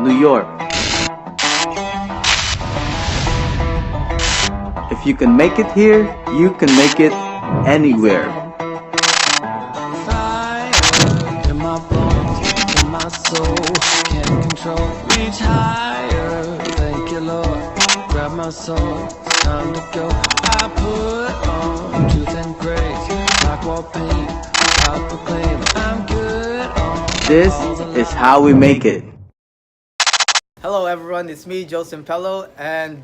New York. If you can make it here, you can make it anywhere. Fire in my bones, in my soul, can't control. Reach higher, thank you Lord. Grab my soul, it's time to go. I put on truth and grace, like war paint, I proclaim I'm good on This all the is how we make it. Hello, everyone. It's me, Joe Simpelo, and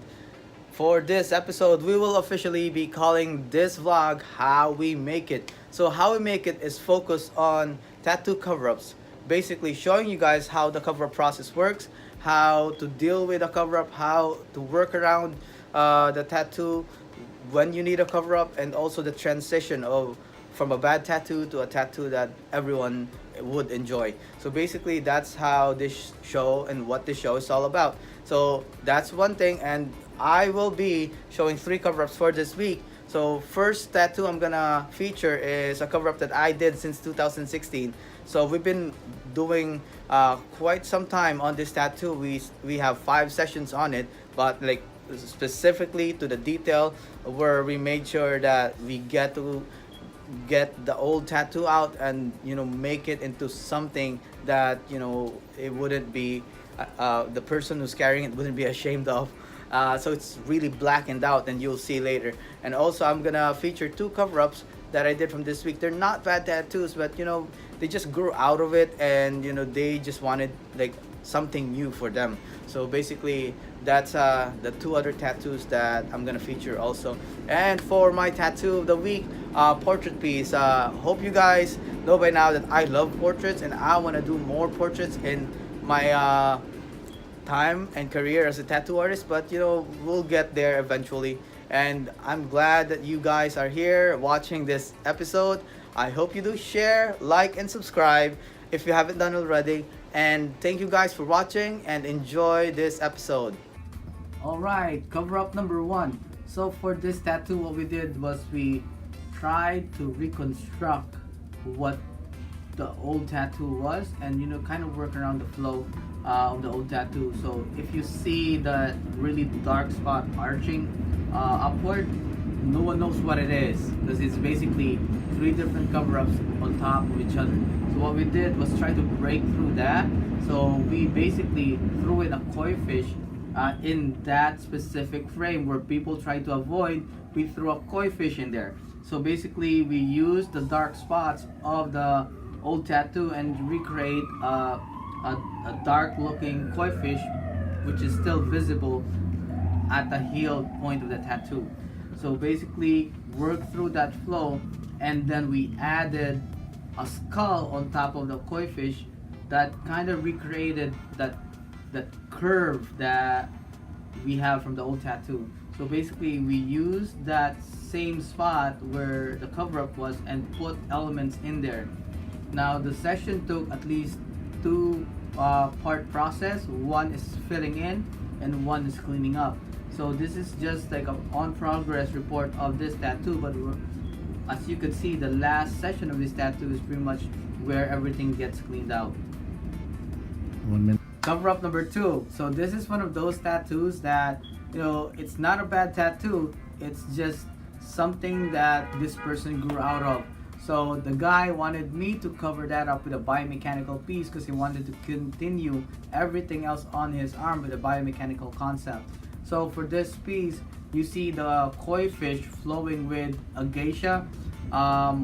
for this episode, we will officially be calling this vlog "How We Make It." So, how we make it is focused on tattoo cover-ups, basically showing you guys how the cover-up process works, how to deal with a cover-up, how to work around the tattoo when you need a cover-up, and also the transition of from a bad tattoo to a tattoo that everyone would enjoy. So basically, that's how this show and what this show is all about. So that's one thing, and I will be showing three cover-ups for this week. So first tattoo I'm gonna feature is a cover-up that I did since 2016. So we've been doing quite some time on this tattoo. We have 5 sessions on it, but like specifically to the detail where we made sure that we get the old tattoo out and make it into something that it wouldn't be the person who's carrying it wouldn't be ashamed of. So it's really blackened out, and you'll see later. And also, I'm gonna feature 2 cover-ups that I did from this week. They're not bad tattoos, but they just grew out of it, and they just wanted like something new for them. So basically, that's the 2 other tattoos that I'm gonna feature also. And for my tattoo of the week, portrait piece. Hope you guys know by now that I love portraits, and I want to do more portraits in my time and career as a tattoo artist. But we'll get there eventually. And I'm glad that you guys are here watching this episode. I hope you do share, like, and subscribe if you haven't done already. And thank you guys for watching, and enjoy this episode. Alright, cover up number 1. So for this tattoo, what we did was we tried to reconstruct what the old tattoo was, and kind of work around the flow of the old tattoo. So if you see the really dark spot arching upward, no one knows what it is, because it's basically 3 different cover-ups on top of each other. So what we did was try to break through that. So we basically threw in a koi fish in that specific frame where people try to avoid. We threw a koi fish in there. So basically, we used the dark spots of the old tattoo and recreate a dark-looking koi fish, which is still visible at the heel point of the tattoo. So basically, work through that flow, and then we added a skull on top of the koi fish that kind of recreated that curve that we have from the old tattoo. So basically, we used that same spot where the cover-up was and put elements in there. Now the session took at least 2 part process. One is filling in and one is cleaning up. So this is just like an on progress report of this tattoo, but as you can see, the last session of this tattoo is pretty much where everything gets cleaned out. 1 minute. Cover up number 2. So this is one of those tattoos that it's not a bad tattoo. It's just something that this person grew out of. So the guy wanted me to cover that up with a biomechanical piece because he wanted to continue everything else on his arm with a biomechanical concept. So for this piece, you see the koi fish flowing with a geisha.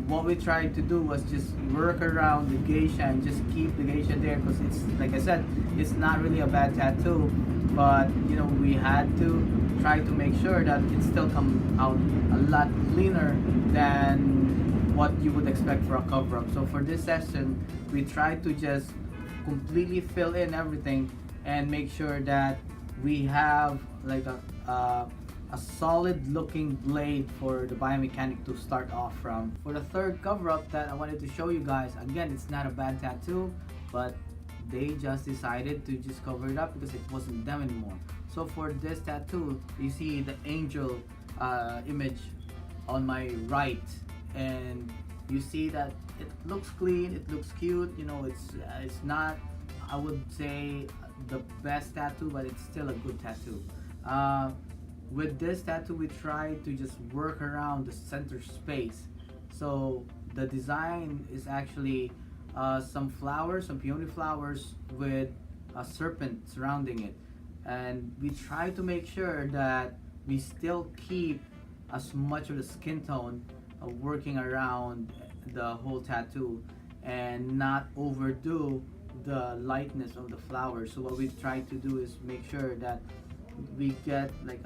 What we tried to do was just work around the geisha and just keep the geisha there, because it's, like I said, it's not really a bad tattoo, but we had to try to make sure that it still comes out a lot cleaner than what you would expect for a cover-up. So for this session, we tried to just completely fill in everything and make sure that we have like a solid looking blade for the biomechanic to start off from. For the third cover-up that I wanted to show you guys, again, it's not a bad tattoo, but they just decided to just cover it up because it wasn't them anymore. So for this tattoo, you see the angel image on my right, and you see that it looks clean, it looks cute. It's not, I would say, the best tattoo, but it's still a good tattoo. Uh, with this tattoo, we try to just work around the center space. So the design is actually some flowers, some peony flowers with a serpent surrounding it, and we try to make sure that we still keep as much of the skin tone working around the whole tattoo and not overdo the lightness of the flowers. So what we try to do is make sure that we get like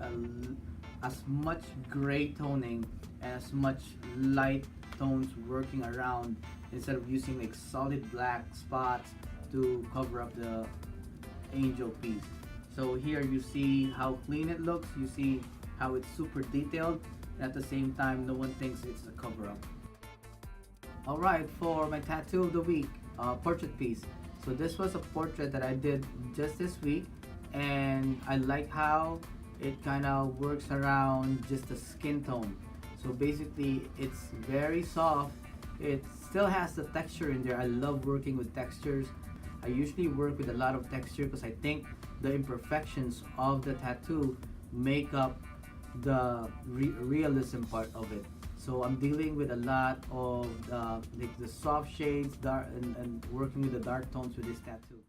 as much gray toning and as much light tones working around instead of using like solid black spots to cover up the angel piece. So here you see how clean it looks, you see how it's super detailed, and at the same time no one thinks it's a cover up. Alright, for my tattoo of the week, portrait piece. So this was a portrait that I did just this week, and I like how it kind of works around just the skin tone. So basically it's very soft, it still has the texture in there. I love working with textures. I usually work with a lot of texture because I think the imperfections of the tattoo make up the realism part of it. So I'm dealing with a lot of like the soft shades, dark, and working with the dark tones with this tattoo.